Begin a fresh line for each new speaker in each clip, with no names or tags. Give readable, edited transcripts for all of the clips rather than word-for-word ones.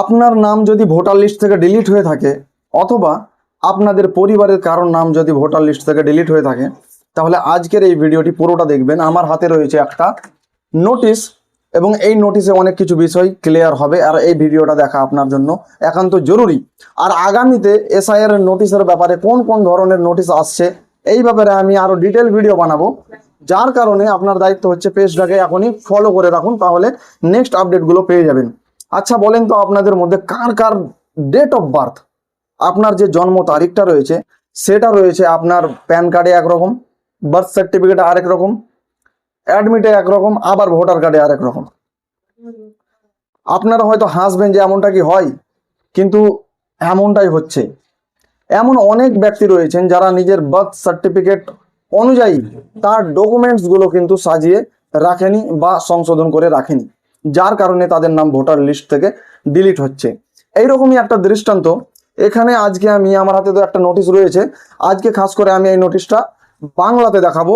আপনার নাম যদি ভোটার লিস্ট থেকে ডিলিট হয়ে থাকে অথবা আপনাদের পরিবারের কারোর নাম যদি ভোটার লিস্ট থেকে ডিলিট হয়ে থাকে, তাহলে আজকের এই ভিডিওটি পুরোটা দেখবেন। আমার হাতে রয়েছে একটা নোটিশ এবং এই নোটিশে অনেক কিছু বিষয় ক্লিয়ার হবে, আর এই ভিডিওটা দেখা আপনার জন্য একান্ত জরুরি। আর আগামীতে এসআইআর নোটিশের ব্যাপারে কোন কোন ধরনের নোটিশ আসছে এই ব্যাপারে আমি আরও ডিটেল ভিডিও বানাবো, যার কারণে আপনার দায়িত্ব হচ্ছে পেজটাকে এখনই ফলো করে রাখুন, তাহলে নেক্সট আপডেটগুলো পেয়ে যাবেন। আচ্ছা বলেন তো, আপনাদের মধ্যে কার কার ডেট অফ বার্থ, আপনার যে জন্ম তারিখটা রয়েছে সেটা রয়েছে আপনার প্যান কার্ডে একরকম, বার্থ সার্টিফিকেটে আরেক রকম, অ্যাডমিটে একরকম, আবার ভোটার কার্ডে আরেক রকম। আপনারা হয়তো হাসবেন যে এমনটা কি হয়, কিন্তু এমনটাই হচ্ছে। এমন অনেক ব্যক্তি রয়েছেন যারা নিজের বার্থ সার্টিফিকেট অনুযায়ী তার ডকুমেন্টসগুলো কিন্তু সাজিয়ে রাখেনি বা সংশোধন করে রাখেনি, যার কারণে তাদের নাম ভোটার লিস্ট থেকে ডিলিট হচ্ছে। এইরকমই একটা দৃষ্টান্ত এখানে আজকে আমি, আমার হাতে তো একটা নোটিশ রয়েছে, আজকে খাস করে আমি এই নোটিশটা বাংলাতে দেখাবো,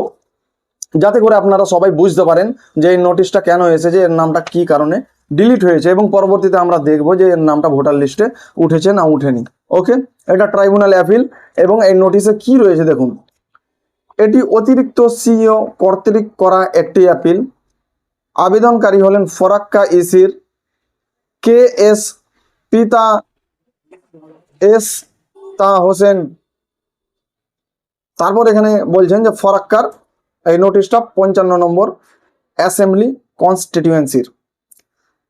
যাতে করে আপনারা সবাই বুঝতে পারেন যে এই নোটিশটা কেন এসেছে, এর নামটা কি কারণে ডিলিট হয়েছে, এবং পরবর্তীতে আমরা দেখব যে এর নামটা ভোটার লিস্টে উঠেছে না উঠেনি। ওকে, এটা ট্রাইব্যুনাল অ্যাপিল এবং এই নোটিশে কি রয়েছে দেখুন। এটি অতিরিক্ত সিইও কর্তৃক করা একটি অ্যাপিল। আবেদনকারী হলেন ফরাক্কা ইসির কে এস পিতা এস তা হোসেন। তারপর এখানে বলছেন যে ফরাক্কার এই নোটিশটা 55 নম্বর অ্যাসেম্বলি কনস্টিটিউয়েন্সির।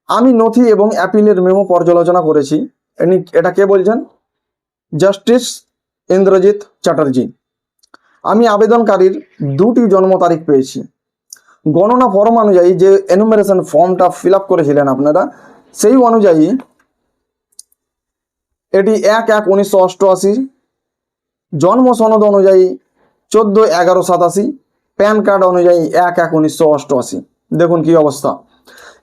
আমি নথি এবং অ্যাপিলের মেমো পর্যালোচনা করেছি। এটা কে বলছেন? জাস্টিস ইন্দ্রজিৎ চ্যাটার্জি। আমি আবেদনকারীর দুটি জন্ম তারিখ পেয়েছি। গণনা ফর্ম অনুযায়ী যে এনুমারেশন ফর্মটা ফিল আপ করেছিলেন আপনারা, সেই অনুযায়ী এটি 1/1/1988, জন্ম সনদ অনুযায়ী 14/11/87, প্যান কার্ড অনুযায়ী 1/1/1988। দেখুন কি অবস্থা।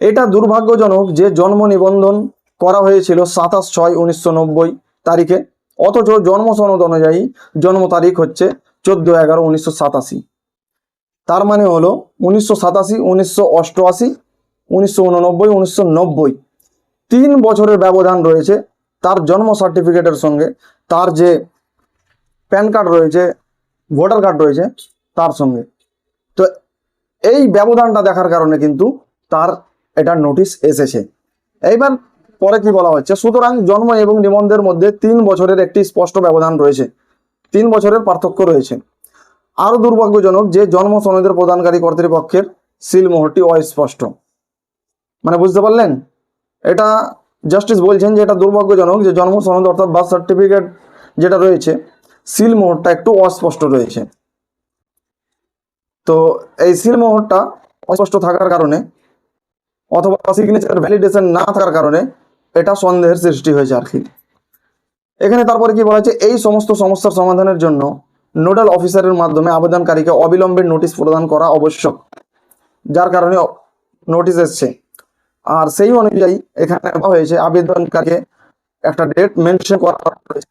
এটা দুর্ভাগ্যজনক যে জন্ম নিবন্ধন করা হয়েছিল 27/6/1990 তারিখে, অথচ জন্ম সনদ অনুযায়ী জন্ম তারিখ হচ্ছে 14/11/1987। তার মানে হলো 1987, 1988, 1989, 1990, 3 বছরের ব্যবধান রয়েছে তার জন্ম সার্টিফিকেটের সঙ্গে, তার যে প্যান কার্ড রয়েছে, ভোটার কার্ড রয়েছে তার সঙ্গে। তো এই ব্যবধানটা দেখার কারণে কিন্তু তার এটা নোটিশ এসেছে। এইবার পরে কি বলা হচ্ছে, সুতরাং জন্ম এবং নিবন্ধের মধ্যে 3 বছরের একটি স্পষ্ট ব্যবধান রয়েছে, 3 বছরের পার্থক্য রয়েছে। আরও দুর্ভাগ্যজনক যে জন্ম সনদের প্রদানকারী কর্তৃপক্ষের সিলমোহরটি অস্পষ্ট। মানে বুঝতে পারলেন, এটা জাস্টিস বলছেন যে এটা দুর্ভাগ্যজনক যে জন্ম সনদ অর্থাৎ বার্থ সার্টিফিকেট যেটা রয়েছে, সিলমোহরটা একটু অস্পষ্ট রয়েছে। তো এই সিলমোহরটা অস্পষ্ট থাকার কারণে অথবা সিগনেচার ভ্যালিডেশন না থাকার কারণে এটা সন্দেহের সৃষ্টি হয়েছে আর কি। এখানে তারপরে কি বলা হচ্ছে, এই সমস্ত সমস্যার সমাধানের জন্য নোডাল অফিসারের মাধ্যমে আবেদনকারীকে অবিলম্বে নোটিশ প্রদান করা আবশ্যক, যার কারণে নোটিশ এসছে। আর সেই অনুযায়ী এখানে বলা হয়েছে আবেদনকারীকে একটা ডেট মেনশন করা হয়েছে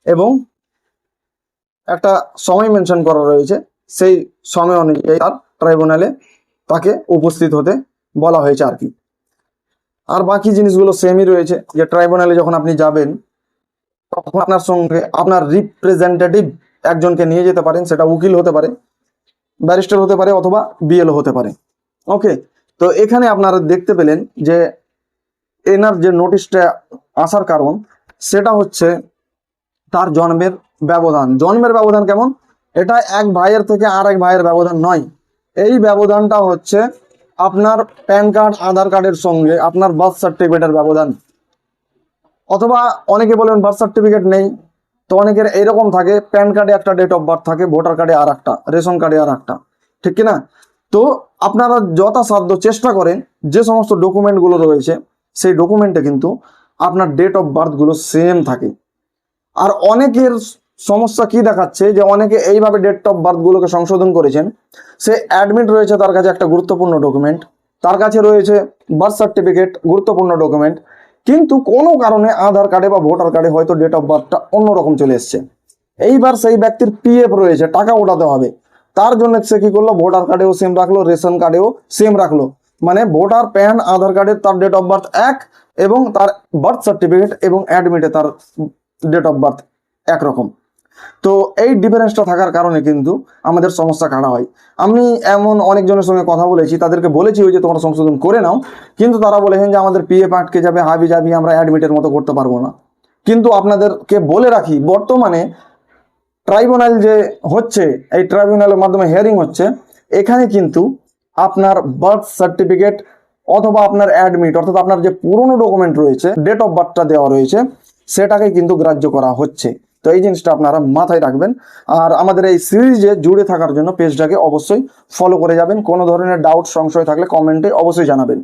এবং একটা সময় মেনশন করা রয়েছে, সেই সময় অনুযায়ী তার ট্রাইব্যুনালে তাকে উপস্থিত হতে বলা হয়েছে আর কি। আর বাকি জিনিসগুলো সেমই রয়েছে, যে ট্রাইব্যুনালে যখন আপনি যাবেন তখন আপনার সঙ্গে আপনার রিপ্রেজেন্টেটিভ একজনকে নিয়ে যেতে পারেন, সেটা উকিল হতে পারে, ব্যারিস্টার হতে পারে, অথবা বিএলও হতে পারে। ওকে, তো এখানে আপনারা দেখতে পেলেন যে এনার যে নোটিশটা আসার কারণ সেটা হচ্ছে তার জন্মের ব্যবধান। জন্মের ব্যবধান কেমন? এটা এক ভাইয়ের থেকে আর এক ভাইয়ের ব্যবধান নয়, এই ব্যবধানটা হচ্ছে আপনার প্যান কার্ড আধার কার্ডের সঙ্গে আপনার বার্থ সার্টিফিকেটের ব্যবধান। অথবা অনেকে বলেন বার্থ সার্টিফিকেট নেই, তো অনেকের এইরকম থাকে, প্যান কার্ডে একটা ডেট অফ বার্থ থাকে, ভোটার কার্ডে আর একটা, রেশন কার্ডে আর একটা, ঠিক কিনা? তো আপনারা যথাসাধ্য চেষ্টা করেন যে সমস্ত ডকুমেন্টগুলো রয়েছে সেই ডকুমেন্টে কিন্তু আপনার ডেট অফ বার্থগুলো সেম থাকে। আর অনেকের সমস্যা কি দেখাচ্ছে যে অনেকে এইভাবে ডেট অফ বার্থগুলোকে সংশোধন করেছেন, সে অ্যাডমিট রয়েছে তার কাছে একটা গুরুত্বপূর্ণ ডকুমেন্ট, তার কাছে রয়েছে বার্থ সার্টিফিকেট গুরুত্বপূর্ণ ডকুমেন্ট, কিন্তু কোনো কারণে আধার কার্ডে বা ভোটার কার্ডে হয়তো ডেট অফ বার্থটা অন্যরকম চলে এসছে। এইবার সেই ব্যক্তির পিএফ রয়েছে, টাকা ওঠাতে হবে, তার জন্য সে কি করলো, ভোটার কার্ডেও সেম রাখলো, রেশন কার্ডেও সেম রাখলো, মানে ভোটার প্যান আধার কার্ডের তার ডেট অফ বার্থ এক, এবং তার বার্থ সার্টিফিকেট এবং অ্যাডমিটে তার ডেট অফ বার্থ একরকম। তো এই ডিফারেন্সটা থাকার কারণে কিন্তু আমাদের সমস্যা খাড়া হয়। আমি এমন অনেকজনের সঙ্গে কথা বলেছি, তাদেরকে বলেছি ওই যে তোমরা সংশোধন করে নাও, কিন্তু তারা বলেছেন যে আমাদের পিএফ আটকে যাবে, হাবি যাবি, আমরা অ্যাডমিটের মতো করতে পারবো না। কিন্তু আপনাদেরকে বলে রাখি, বর্তমানে ট্রাইব্যুনাল যে হচ্ছে, এই ট্রাইব্যুনালের মাধ্যমে হিয়ারিং হচ্ছে, এখানে কিন্তু আপনার বার্থ সার্টিফিকেট অথবা আপনার অ্যাডমিট, অর্থাৎ আপনার যে পুরনো ডকুমেন্ট রয়েছে, ডেট অফ বার্থটা দেওয়া রয়েছে, সেটাকে কিন্তু গ্রাহ্য করা হচ্ছে। তো এই জিনিসটা আপনারা মাথায় রাখবেন। আর আমাদের এই সিরিজে জুড়ে থাকার জন্য পেজটাকে অবশ্যই ফলো করে যাবেন। কোনো ধরনের ডাউট সংশয় থাকলে কমেন্টে অবশ্যই জানাবেন।